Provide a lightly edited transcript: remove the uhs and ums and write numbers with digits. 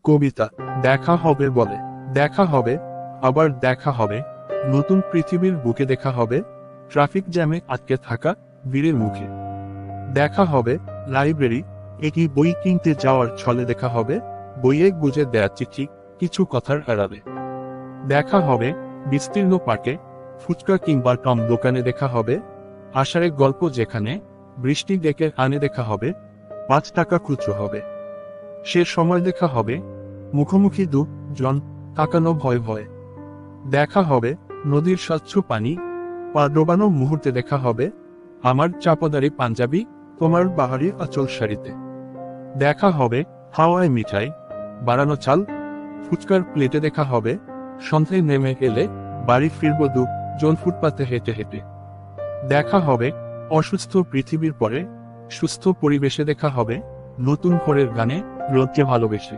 কবিতা। দেখা হবে বলে, দেখা হবে, আবার দেখা হবে, নতুন পৃথিবীর বুকে দেখা হবে, ট্রাফিক জ্যামে আটকে থাকা বীরের মুখে দেখা হবে, লাইব্রেরি একই বই কিনতে যাওয়ার ছলে দেখা হবে, বইয়ে গুজে দেয়া চিঠি কিছু কথার আড়ালে দেখা হবে, বিস্তীর্ণ পার্কে ফুচকা কিংবা টম দোকানে দেখা হবে, আষাঢ়ে গল্প যেখানে বৃষ্টি ডেকে আনে দেখা হবে, 5 টাকা খুচরো হবে, সে সময় দেখা হবে, মুখোমুখি জন তাকানো ভয় ভয় দেখা হবে, নদীর স্বচ্ছ পানি পা ডোবানো মুহূর্তে দেখা হবে, আমার চাপদারি পাঞ্জাবি তোমার বাহারি আঁচল শাড়িতে দেখা হবে, হাওয়ায় মিঠাই বাড়ানো চাল ফুচকার প্লেটে দেখা হবে, সন্ধ্যায় নেমে এলে বাড়ি ফিরব জন ফুটপাতে হেঁটে হেঁটে দেখা হবে, অসুস্থ পৃথিবীর পরে সুস্থ পরিবেশে দেখা হবে, নতুন ভোরের গানে রোদকে ভালোবেসে।